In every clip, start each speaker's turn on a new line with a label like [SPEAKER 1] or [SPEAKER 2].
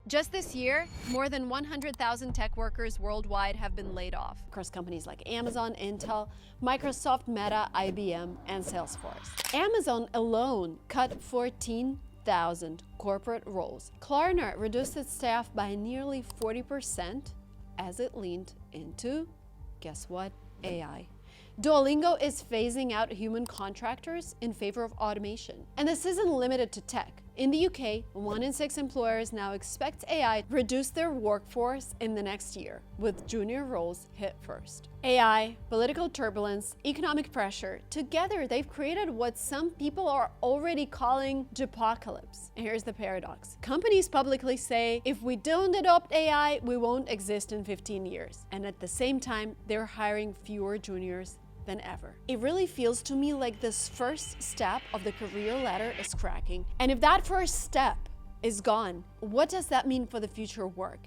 [SPEAKER 1] Just this year, more than 100,000 tech workers worldwide have been laid off across companies like Amazon, Intel, Microsoft, Meta, IBM, and Salesforce. Amazon alone cut 14,000 corporate roles. Klarna reduced its staff by nearly 40% as it leaned into, guess what, AI. Duolingo is phasing out human contractors in favor of automation. And this isn't limited to tech. In the UK, 1 in 6 employers now expect AI to reduce their workforce in the next year, with junior roles hit first. AI, political turbulence, economic pressure, together they've created what some people are already calling Japocalypse. And here's the paradox. Companies publicly say, if we don't adopt AI, we won't exist in 15 years. And at the same time, they're hiring fewer juniors than ever. It really feels to me like this first step of the career ladder is cracking. And if that first step is gone, what does that mean for the future work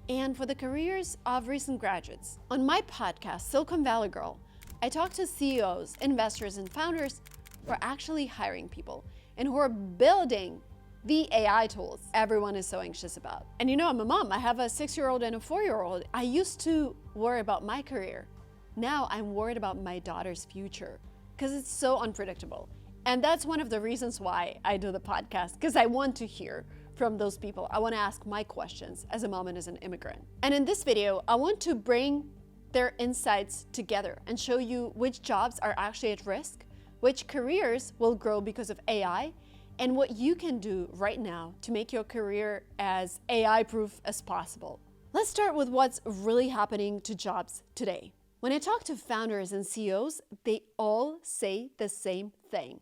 [SPEAKER 1] and for the careers of recent graduates? On my podcast, Silicon Valley Girl, I talk to CEOs, investors, and founders who are actually hiring people and who are building the AI tools everyone is so anxious about. And you know, I'm a mom. I have a 6-year-old and a 4-year-old. I used to worry about my career. Now I'm worried about my daughter's future because it's so unpredictable. And that's one of the reasons why I do the podcast, because I want to hear from those people. I want to ask my questions as a mom and as an immigrant. And in this video, I want to bring their insights together and show you which jobs are actually at risk, which careers will grow because of AI, and what you can do right now to make your career as AI-proof as possible. Let's start with what's really happening to jobs today. When I talk to founders and CEOs, they all say the same thing.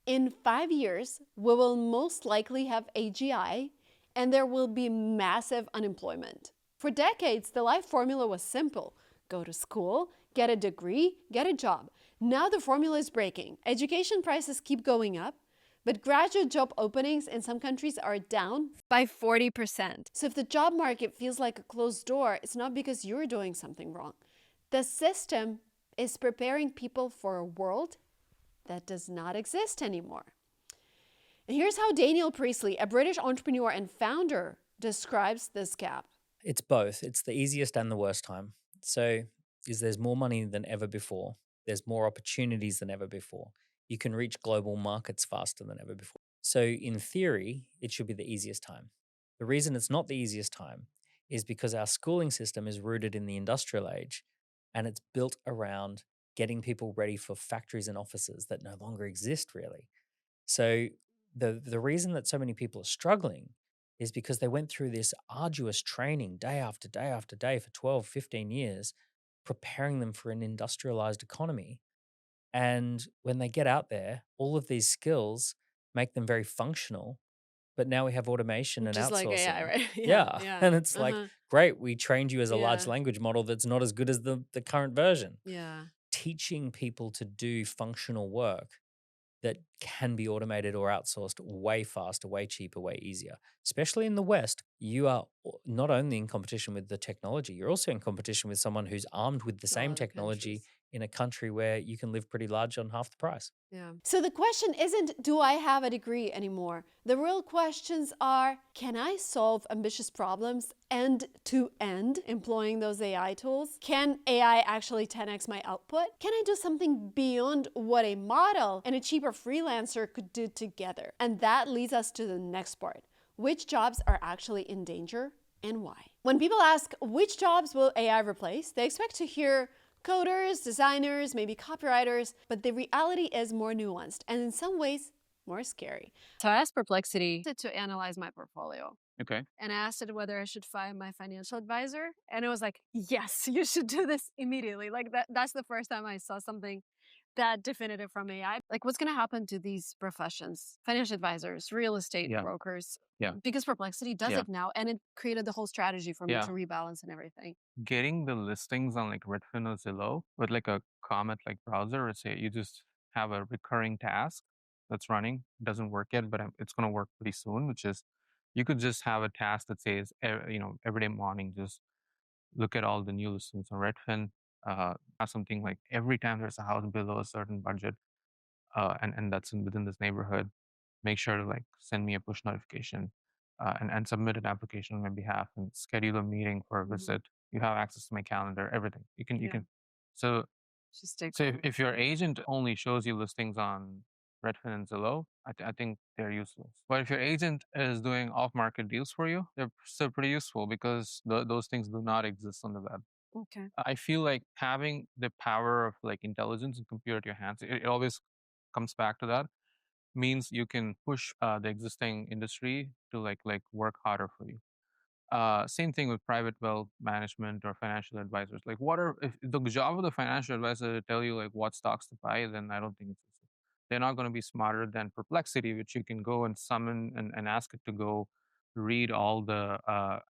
[SPEAKER 1] In 5 years, we will most likely have AGI and there will be massive unemployment. For decades, the life formula was simple. Go to school, get a degree, get a job. Now the formula is breaking. Education prices keep going up, but graduate job openings in some countries are down by 40%. So if the job market feels like a closed door, it's not because you're doing something wrong. The system is preparing people for a world that does not exist anymore. And here's how Daniel Priestley, a British entrepreneur and founder, describes this gap.
[SPEAKER 2] It's both. It's the easiest and the worst time. So there's more money than ever before. There's more opportunities than ever before. You can reach global markets faster than ever before. So in theory, it should be the easiest time. The reason it's not the easiest time is because our schooling system is rooted in the industrial age and it's built around getting people ready for factories and offices that no longer exist really. So the reason that so many people are struggling is because they went through this arduous training day after day after day for 12, 15 years, preparing them for an industrialized economy. And when they get out there, all of these skills make them very functional. But now we have automation and
[SPEAKER 1] Just like AI,
[SPEAKER 2] outsourcing.
[SPEAKER 1] right? Yeah,
[SPEAKER 2] Yeah.
[SPEAKER 1] yeah.
[SPEAKER 2] And it's like, great, we trained you as a large
[SPEAKER 1] Yeah,
[SPEAKER 2] language model that's not as good as the current version.
[SPEAKER 1] yeah.
[SPEAKER 2] Teaching people to do functional work that can be automated or outsourced way faster, way cheaper, way easier. Especially in the West, you are not only in competition with the technology, you're also in competition with someone who's armed with the
[SPEAKER 1] A
[SPEAKER 2] same
[SPEAKER 1] lot of
[SPEAKER 2] technology
[SPEAKER 1] countries.
[SPEAKER 2] in a country where you can live pretty large on half the price.
[SPEAKER 1] Yeah. So the question isn't, do I have a degree anymore? The real questions are, can I solve ambitious problems end to end employing those AI tools? Can AI actually 10x my output? Can I do something beyond what a model and a cheaper freelancer could do together? And that leads us to the next part. Which jobs are actually in danger and why? When people ask, which jobs will AI replace? They expect to hear coders, designers, maybe copywriters, but the reality is more nuanced and in some ways more scary. So I asked Perplexity to analyze my portfolio.
[SPEAKER 3] Okay.
[SPEAKER 1] And I asked it whether I should fire my financial advisor. And it was like, yes, you should do this immediately. Like that's the first time I saw something that definitive from AI. Like what's going to happen to these professions? Financial advisors, real estate
[SPEAKER 3] Yeah.
[SPEAKER 1] brokers.
[SPEAKER 3] Yeah.
[SPEAKER 1] Because Perplexity does
[SPEAKER 3] Yeah.
[SPEAKER 1] it now. And it created the whole strategy for me
[SPEAKER 3] Yeah.
[SPEAKER 1] to rebalance and everything.
[SPEAKER 3] Getting the listings on like Redfin or Zillow with like a Comet like browser, or say you just have a recurring task that's running. It doesn't work yet, but it's going to work pretty soon, which is you could just have a task that says, every day morning, just look at all the new listings on Redfin. Have something like every time there's a house below a certain budget, and that's within this neighborhood, make sure to like send me a push notification. and submit an application on my behalf and schedule a meeting for a visit. You have access to my calendar, everything. You can. So
[SPEAKER 4] Just take
[SPEAKER 3] so if your agent only shows you listings on Redfin and Zillow, I think they're useless. But if your agent is doing off-market deals for you, they're still pretty useful because those things do not exist on the web.
[SPEAKER 4] Okay.
[SPEAKER 3] I feel like having the power of like intelligence and computer at your hands, it always comes back to that, means you can push the existing industry to like work harder for you. Same thing with private wealth management or financial advisors. Like, what are if the job of the financial advisor to tell you like what stocks to buy? Then I don't think it's useful. They're not going to be smarter than Perplexity, which you can go and summon and ask it to go read all the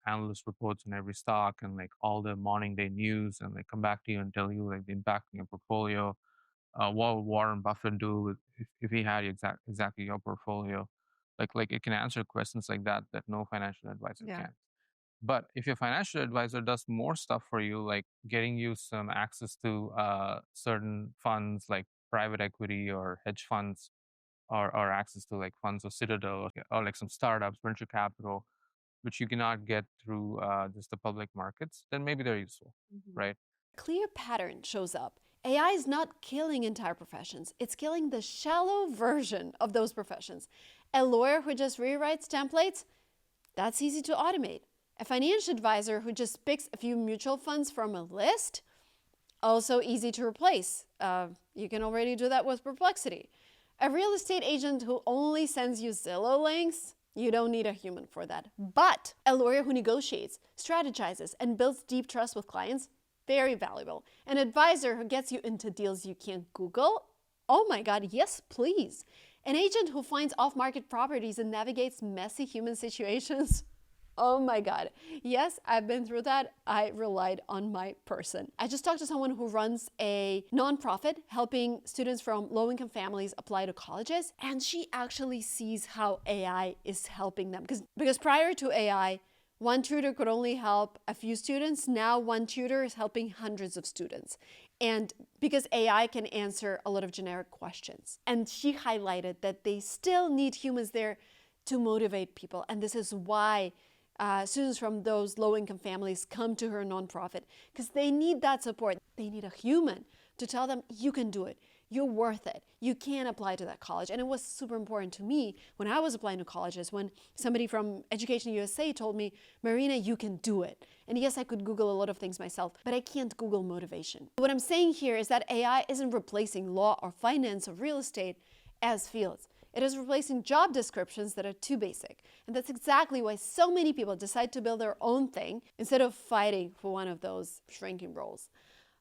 [SPEAKER 3] analyst reports on every stock and like all the morning day news and like come back to you and tell you like the impact on your portfolio. What would Warren Buffett do if he had exactly your portfolio? Like it can answer questions like that that no financial advisor
[SPEAKER 4] Yeah.
[SPEAKER 3] can. But if your financial advisor does more stuff for you, like getting you some access to certain funds like private equity or hedge funds, or access to like funds of Citadel or like some startups, venture capital, which you cannot get through just the public markets, then maybe they're useful, right?
[SPEAKER 1] Clear pattern shows up. AI is not killing entire professions, it's killing the shallow version of those professions. A lawyer who just rewrites templates, that's easy to automate. A financial advisor who just picks a few mutual funds from a list, also easy to replace. You can already do that with Perplexity. A real estate agent who only sends you Zillow links, you don't need a human for that. But a lawyer who negotiates, strategizes, and builds deep trust with clients, very valuable. An advisor who gets you into deals you can't Google, oh my God, yes, please. An agent who finds off-market properties and navigates messy human situations, oh my God. Yes, I've been through that. I relied on my person. I just talked to someone who runs a nonprofit helping students from low-income families apply to colleges, and she actually sees how AI is helping them. Because prior to AI, one tutor could only help a few students. Now one tutor is helping hundreds of students. And because AI can answer a lot of generic questions. And she highlighted that they still need humans there to motivate people. And this is why students from those low-income families come to her nonprofit, because they need that support. They need a human to tell them, you can do it. You're worth it. You can apply to that college. And it was super important to me when I was applying to colleges, when somebody from Education USA told me, Marina, you can do it. And yes, I could Google a lot of things myself, but I can't Google motivation. What I'm saying here is that AI isn't replacing law or finance or real estate as fields. It is replacing job descriptions that are too basic. And that's exactly why so many people decide to build their own thing instead of fighting for one of those shrinking roles.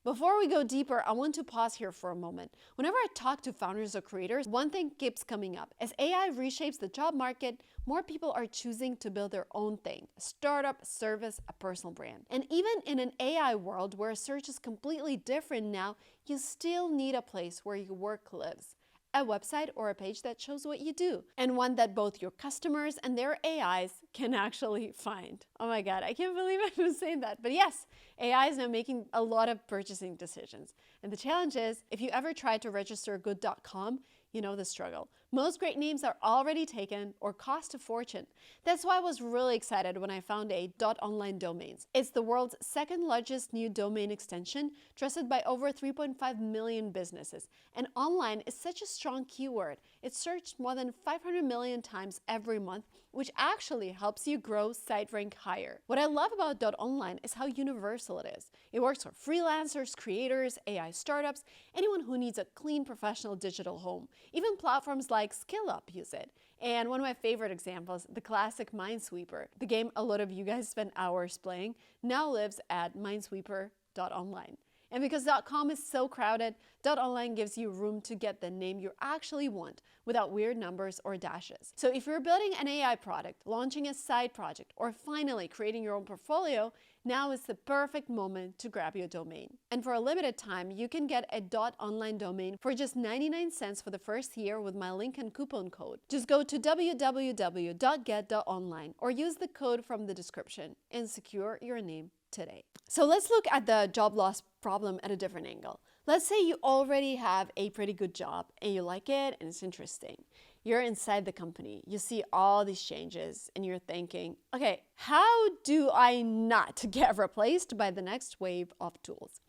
[SPEAKER 1] Before we go deeper, I want to pause here for a moment. Whenever I talk to founders or creators, one thing keeps coming up. As AI reshapes the job market, more people are choosing to build their own thing, a startup, a service, a personal brand. And even in an AI world where search is completely different now, you still need a place where your work lives. A website or a page that shows what you do, and one that both your customers and their AIs can actually find. Oh my God, I can't believe I'm saying that. But yes, AI is now making a lot of purchasing decisions. And the challenge is, if you ever tried to register a good.com, you know the struggle. Most great names are already taken or cost a fortune. That's why I was really excited when I found a .online domains. It's the world's second largest new domain extension, trusted by over 3.5 million businesses. And online is such a strong keyword. It's searched more than 500 million times every month, which actually helps you grow site rank higher. What I love about .online is how universal it is. It works for freelancers, creators, AI startups, anyone who needs a clean professional digital home. Even platforms like SkillUp use it. And one of my favorite examples, the classic Minesweeper, the game a lot of you guys spend hours playing, now lives at minesweeper.online. And because .com is so crowded, .online gives you room to get the name you actually want without weird numbers or dashes. So if you're building an AI product, launching a side project, or finally creating your own portfolio, now is the perfect moment to grab your domain. And for a limited time, you can get a .online domain for just 99 cents for the first year with my link and coupon code. Just go to www.get.online or use the code from the description and secure your name today. So let's look at the job loss problem at a different angle. Let's say you already have a pretty good job and you like it and it's interesting. You're inside the company, you see all these changes, and you're thinking, okay, how do I not get replaced by the next wave of tools?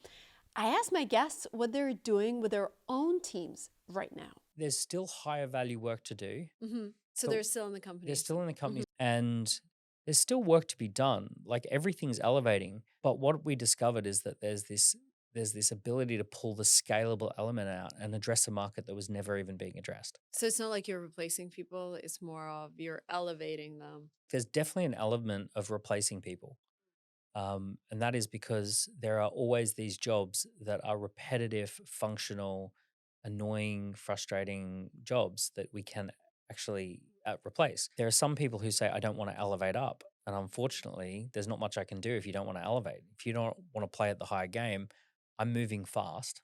[SPEAKER 1] I asked my guests what they're doing with their own teams right now.
[SPEAKER 2] There's still higher value work to do.
[SPEAKER 1] So
[SPEAKER 2] But
[SPEAKER 1] they're still in the company.
[SPEAKER 2] They're still in the company and there's still work to be done. Like everything's elevating. But what we discovered is that there's this ability to pull the scalable element out and address a market that was never even being addressed.
[SPEAKER 1] So it's not like you're replacing people, it's more of you're elevating them.
[SPEAKER 2] There's definitely an element of replacing people. And that is because there are always these jobs that are repetitive, functional, annoying, frustrating jobs that we can actually replace. There are some people who say, I don't want to elevate up. And unfortunately, there's not much I can do if you don't want to elevate. If you don't want to play at the higher game, I'm moving fast.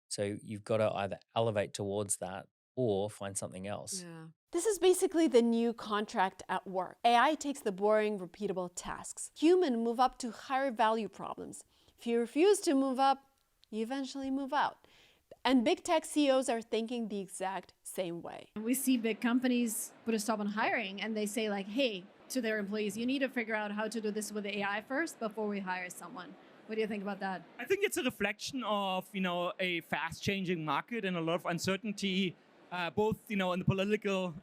[SPEAKER 2] So you've got to either elevate towards that or find something else.
[SPEAKER 1] Yeah. This is basically the new contract at work. AI takes the boring, repeatable tasks. Humans move up to higher value problems. If you refuse to move up, you eventually move out. And big tech CEOs are thinking the exact same way.
[SPEAKER 4] We see big companies put a stop on hiring and they say like, hey, to their employees, you need to figure out how to do this with AI first before we hire someone. What do you think about that?
[SPEAKER 5] I think it's a reflection of, a fast-changing market and a lot of uncertainty, both, in the political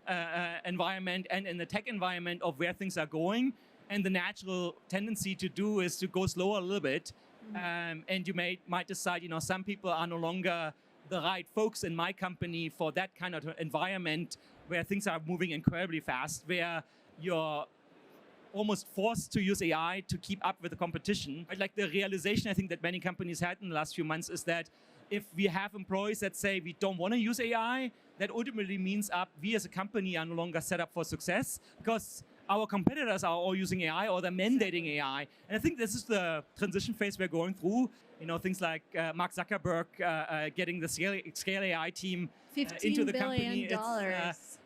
[SPEAKER 5] environment and in the tech environment of where things are going. And the natural tendency to do is to go slower a little bit. And you might decide, some people are no longer the right folks in my company for that kind of environment where things are moving incredibly fast, where you're almost forced to use AI to keep up with the competition. Like the realization I think that many companies had in the last few months is that if we have employees that say we don't want to use AI, that ultimately means we as a company are no longer set up for success because our competitors are all using AI or they're mandating AI. And I think this is the transition phase we're going through. Things like Mark Zuckerberg getting the Scale AI team into the company.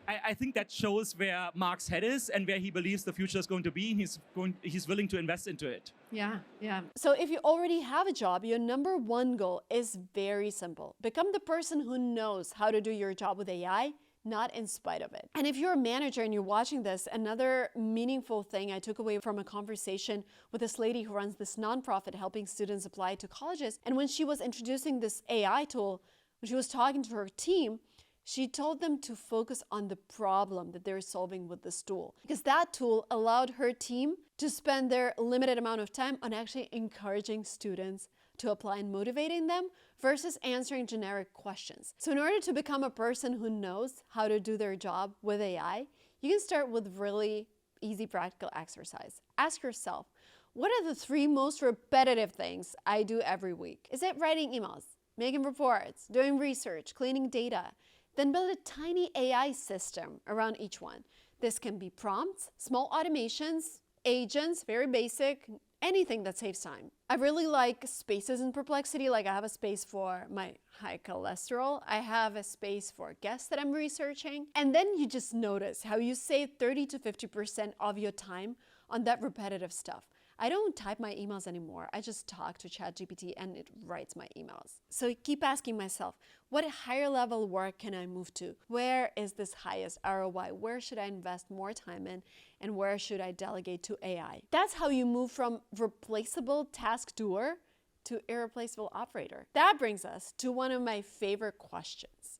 [SPEAKER 5] I think that shows where Mark's head is and where he believes the future is going to be. And he's willing to invest into it.
[SPEAKER 4] Yeah.
[SPEAKER 1] So if you already have a job, your number one goal is very simple. Become the person who knows how to do your job with AI, not in spite of it. And if you're a manager and you're watching this, another meaningful thing I took away from a conversation with this lady who runs this nonprofit helping students apply to colleges. And when she was introducing this AI tool, when she was talking to her team, she told them to focus on the problem that they're solving with this tool, because that tool allowed her team to spend their limited amount of time on actually encouraging students to apply and motivating them versus answering generic questions. So in order to become a person who knows how to do their job with AI, you can start with really easy practical exercise. Ask yourself, what are the 3 most repetitive things I do every week? Is it writing emails, making reports, doing research, cleaning data? Then build a tiny AI system around each one. This can be prompts, small automations, agents, very basic, anything that saves time. I really like spaces in Perplexity. Like I have a space for my high cholesterol. I have a space for guests that I'm researching. And then you just notice how you save 30 to 50% of your time on that repetitive stuff. I don't type my emails anymore. I just talk to ChatGPT and it writes my emails. So I keep asking myself, what higher level work can I move to? Where is this highest ROI? Where should I invest more time in? And where should I delegate to AI? That's how you move from replaceable task doer to irreplaceable operator. That brings us to one of my favorite questions.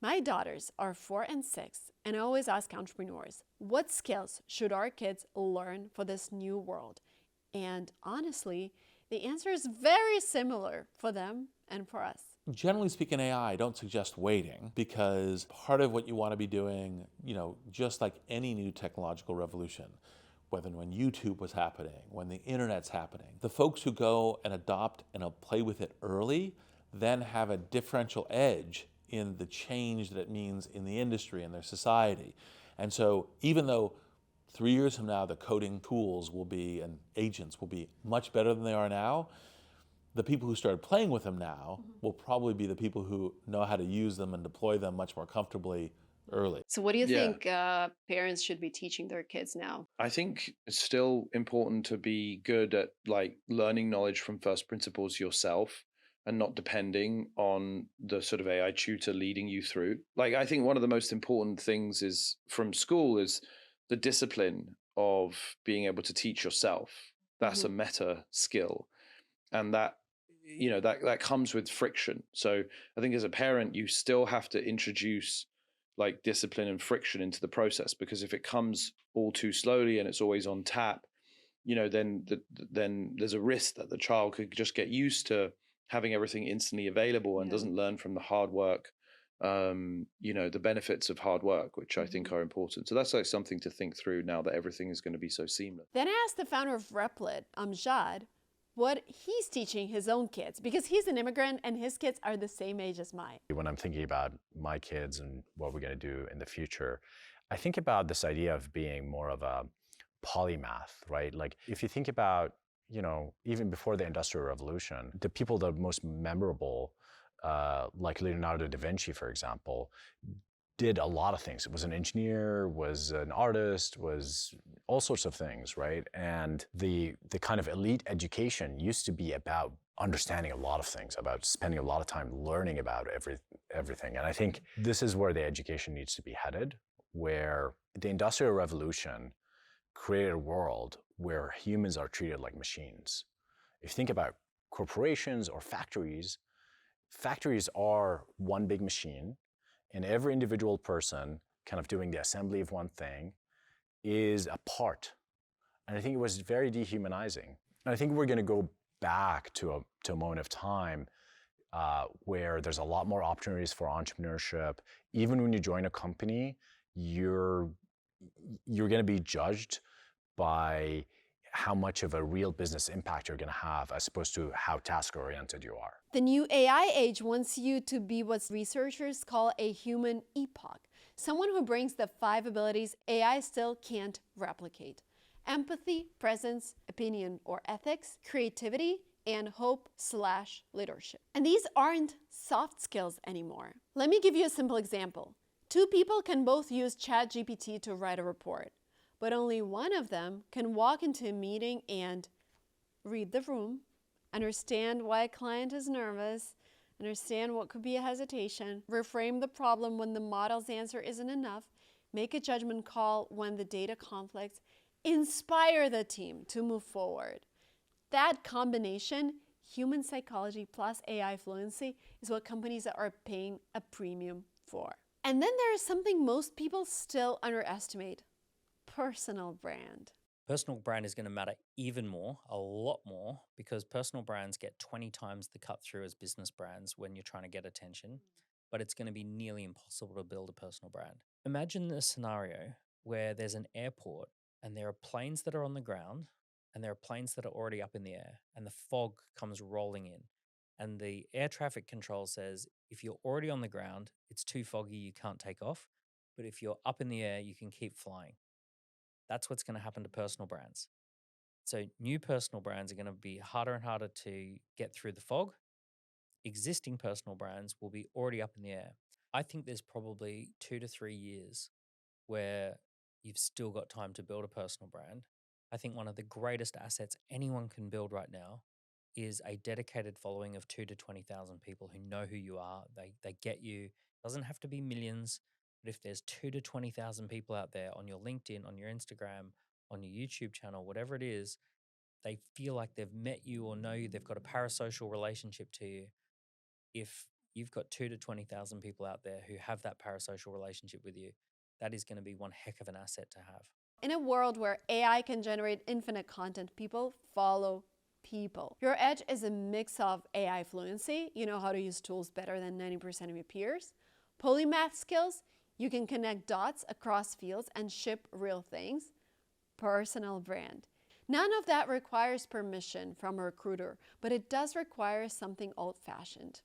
[SPEAKER 1] My daughters are 4 and 6, and I always ask entrepreneurs, what skills should our kids learn for this new world? And honestly, the answer is very similar for them and for us.
[SPEAKER 6] Generally speaking, AI, I don't suggest waiting, because part of what you want to be doing, just like any new technological revolution, whether when YouTube was happening, when the internet's happening, the folks who go and adopt and play with it early then have a differential edge in the change that it means in the industry and their society. And so even though 3 years from now the coding tools will be and agents will be much better than they are now, the people who started playing with them now will probably be the people who know how to use them and deploy them much more comfortably early.
[SPEAKER 1] So what do you think parents should be teaching their kids now?
[SPEAKER 7] I think it's still important to be good at learning knowledge from first principles yourself. and not depending on the sort of AI tutor leading you through. Like, I think one of the most important things is from school is the discipline of being able to teach yourself. That's a meta skill. And that, that comes with friction. So I think as a parent, you still have to introduce like discipline and friction into the process, because if it comes all too slowly and it's always on tap, then there's a risk that the child could just get used to having everything instantly available and doesn't learn from the hard work, the benefits of hard work, which I think are important. So that's like something to think through now that everything is going to be so seamless.
[SPEAKER 1] Then I asked the founder of Replit, Amjad, what he's teaching his own kids, because he's an immigrant and his kids are the same age as mine.
[SPEAKER 8] When I'm thinking about my kids and what we're going to do in the future, I think about this idea of being more of a polymath, right? Like if you think about, even before the Industrial Revolution, the people that are most memorable, like Leonardo da Vinci, for example, did a lot of things. It was an engineer, was an artist, was all sorts of things, right? And the kind of elite education used to be about understanding a lot of things, about spending a lot of time learning about everything. And I think this is where the education needs to be headed, where the Industrial Revolution created a world where humans are treated like machines. If you think about corporations or factories are one big machine, and every individual person kind of doing the assembly of one thing is a part. And I think it was very dehumanizing. And I think we're going to go back to a moment of time where there's a lot more opportunities for entrepreneurship. Even when you join a company, you're going to be judged by how much of a real business impact you're going to have, as opposed to how task-oriented you are.
[SPEAKER 1] The new AI age wants you to be what researchers call a human epoch, someone who brings the 5 abilities AI still can't replicate: empathy, presence, opinion or ethics, creativity, and hope/leadership. And these aren't soft skills anymore. Let me give you a simple example. 2 people can both use ChatGPT to write a report, but only one of them can walk into a meeting and read the room, understand why a client is nervous, understand what could be a hesitation, reframe the problem when the model's answer isn't enough, make a judgment call when the data conflicts, inspire the team to move forward. That combination, human psychology plus AI fluency, is what companies are paying a premium for. And then there is something most people still underestimate: personal brand.
[SPEAKER 2] Personal brand is going to matter even more, a lot more, because personal brands get 20 times the cut through as business brands when you're trying to get attention, but it's going to be nearly impossible to build a personal brand. Imagine a scenario where there's an airport and there are planes that are on the ground and there are planes that are already up in the air, and the fog comes rolling in. And the air traffic control says, if you're already on the ground, it's too foggy, you can't take off. But if you're up in the air, you can keep flying. That's what's going to happen to personal brands. So new personal brands are going to be harder and harder to get through the fog. Existing personal brands will be already up in the air. I think there's probably 2 to 3 years where you've still got time to build a personal brand. I think one of the greatest assets anyone can build right now is a dedicated following of 2 to 20,000 people who know who you are. They get you. It doesn't have to be millions, but if there's 2 to 20,000 people out there on your LinkedIn, on your Instagram, on your YouTube channel, whatever it is, they feel like they've met you or know you, they've got a parasocial relationship to you. If you've got 2 to 20,000 people out there who have that parasocial relationship with you, that is going to be one heck of an asset to have.
[SPEAKER 1] In a world where AI can generate infinite content, people follow people. Your edge is a mix of AI fluency, you know how to use tools better than 90% of your peers, polymath skills, you can connect dots across fields and ship real things, personal brand. None of that requires permission from a recruiter, but it does require something old-fashioned: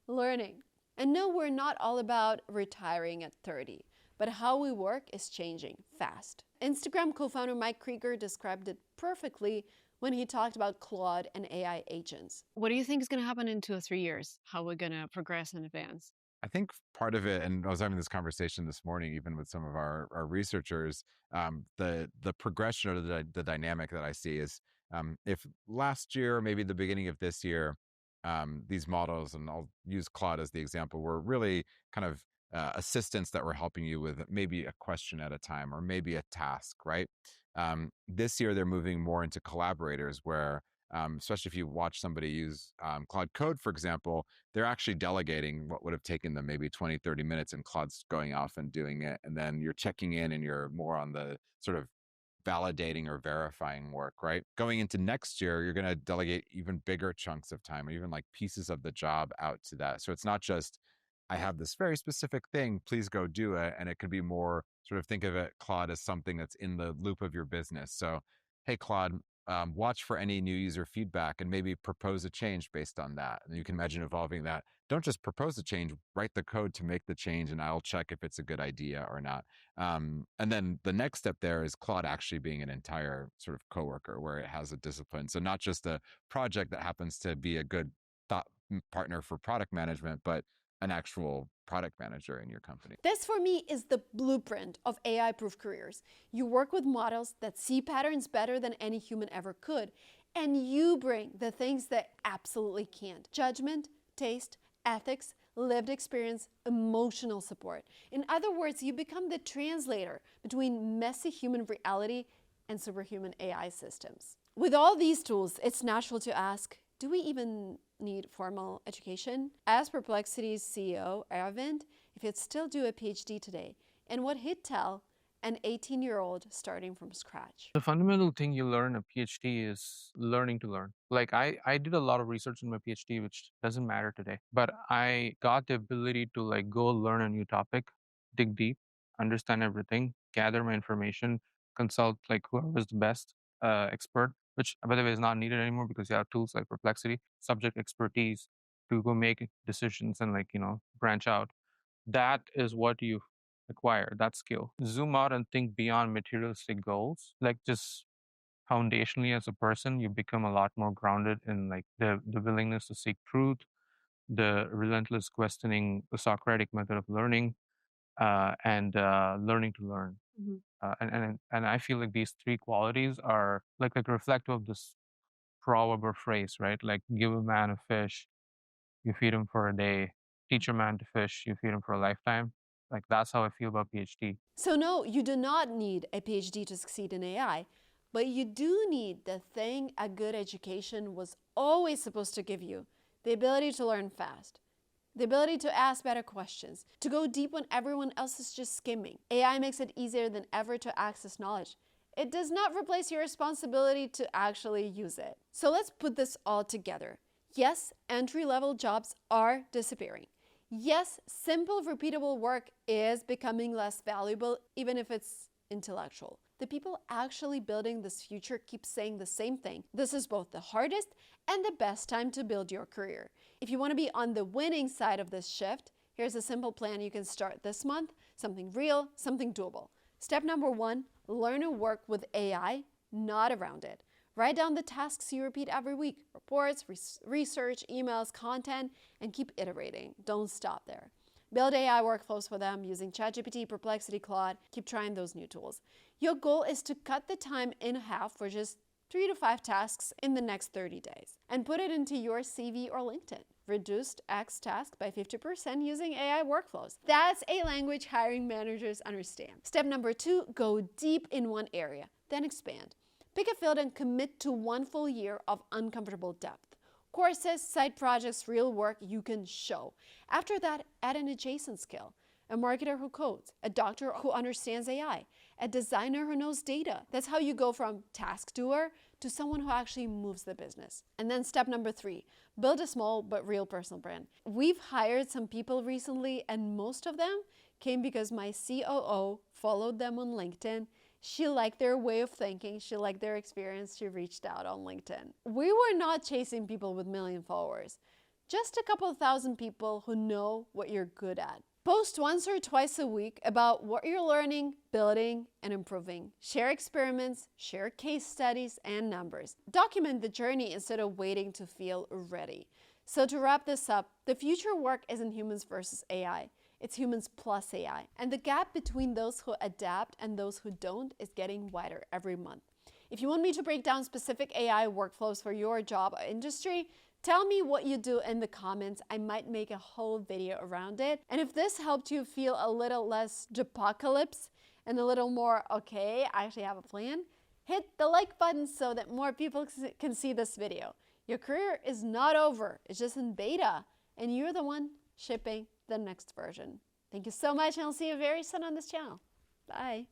[SPEAKER 1] learning. And no, we're not all about retiring at 30, but how we work is changing fast. Instagram co-founder Mike Krieger described it perfectly when he talked about Claude and AI agents.
[SPEAKER 4] What do you think is going to happen in 2 or 3 years? How we're going to progress and advance?
[SPEAKER 9] I think part of it, and I was having this conversation this morning, even with some of our researchers, the progression or the dynamic that I see is if last year, maybe the beginning of this year, these models, and I'll use Claude as the example, were really kind of assistants that were helping you with maybe a question at a time or maybe a task, right? This year, they're moving more into collaborators where, especially if you watch somebody use Claude Code, for example, they're actually delegating what would have taken them maybe 20, 30 minutes, and Claude's going off and doing it. And then you're checking in and you're more on the sort of validating or verifying work, right? Going into next year, you're going to delegate even bigger chunks of time or even like pieces of the job out to that. So it's not just, I have this very specific thing, please go do it. And it could be more sort of think of it, Claude, as something that's in the loop of your business. So, hey, Claude, watch for any new user feedback and maybe propose a change based on that. And you can imagine evolving that. Don't just propose a change, write the code to make the change, and I'll check if it's a good idea or not. And then the next step there is Claude actually being an entire sort of coworker where it has a discipline. So not just a project that happens to be a good thought partner for product management, but an actual product manager in your company.
[SPEAKER 1] This for me is the blueprint of AI-proof careers. You work with models that see patterns better than any human ever could, and you bring the things that absolutely can't. Judgment, taste, ethics, lived experience, emotional support. In other words, you become the translator between messy human reality and superhuman AI systems. With all these tools, it's natural to ask, do we even need formal education? As Perplexity's CEO, Aravind, if he'd still do a PhD today, and what he'd tell an 18-year-old starting from scratch.
[SPEAKER 3] The fundamental thing you learn in a PhD is learning to learn. Like I did a lot of research in my PhD, which doesn't matter today, but I got the ability to like go learn a new topic, dig deep, understand everything, gather my information, consult like whoever is the best expert, which by the way is not needed anymore because you have tools like Perplexity, subject expertise to go make decisions and like, branch out. That is what you acquire, that skill. Zoom out and think beyond materialistic goals. Like just foundationally as a person, you become a lot more grounded in like the willingness to seek truth, the relentless questioning, the Socratic method of learning, and learning to learn. And I feel like these three qualities are like reflective of this proverb or phrase, right? Like give a man a fish, you feed him for a day. Teach a man to fish, you feed him for a lifetime. Like that's how I feel about PhD.
[SPEAKER 1] So no, you do not need a PhD to succeed in AI, but you do need the thing a good education was always supposed to give you, the ability to learn fast, the ability to ask better questions, to go deep when everyone else is just skimming. AI makes it easier than ever to access knowledge. It does not replace your responsibility to actually use it. So let's put this all together. Yes, entry-level jobs are disappearing. Yes, simple, repeatable work is becoming less valuable, even if it's intellectual. The people actually building this future keep saying the same thing. This is both the hardest and the best time to build your career. If you want to be on the winning side of this shift, here's a simple plan you can start this month, something real, something doable. Step number 1, learn to work with AI, not around it. Write down the tasks you repeat every week, reports, research, emails, content, and keep iterating. Don't stop there. Build AI workflows for them using ChatGPT, Perplexity, Claude. Keep trying those new tools. Your goal is to cut the time in half for just 3 to 5 tasks in the next 30 days and put it into your CV or LinkedIn. Reduced X task by 50% using AI workflows. That's a language hiring managers understand. Step number 2, go deep in one area, then expand. Pick a field and commit to 1 full year of uncomfortable depth. Courses, side projects, real work you can show. After that, add an adjacent skill. A marketer who codes, a doctor who understands AI, a designer who knows data. That's how you go from task doer to someone who actually moves the business. And then step number 3, build a small but real personal brand. We've hired some people recently, and most of them came because my COO followed them on LinkedIn. She liked their way of thinking. She liked their experience. She reached out on LinkedIn. We were not chasing people with 1 million followers, just a couple of thousand people who know what you're good at. Post once or twice a week about what you're learning, building, and improving. Share experiments, share case studies, and numbers. Document the journey instead of waiting to feel ready. So to wrap this up, the future work isn't humans versus AI. It's humans plus AI. And the gap between those who adapt and those who don't is getting wider every month. If you want me to break down specific AI workflows for your job or industry, Tell me what you do in the comments. I might make a whole video around it. And if this helped you feel a little less apocalypse and a little more, okay, I actually have a plan, hit the like button so that more people can see this video. Your career is not over. It's just in beta, and you're the one shipping the next version. Thank you so much, and I'll see you very soon on this channel. Bye.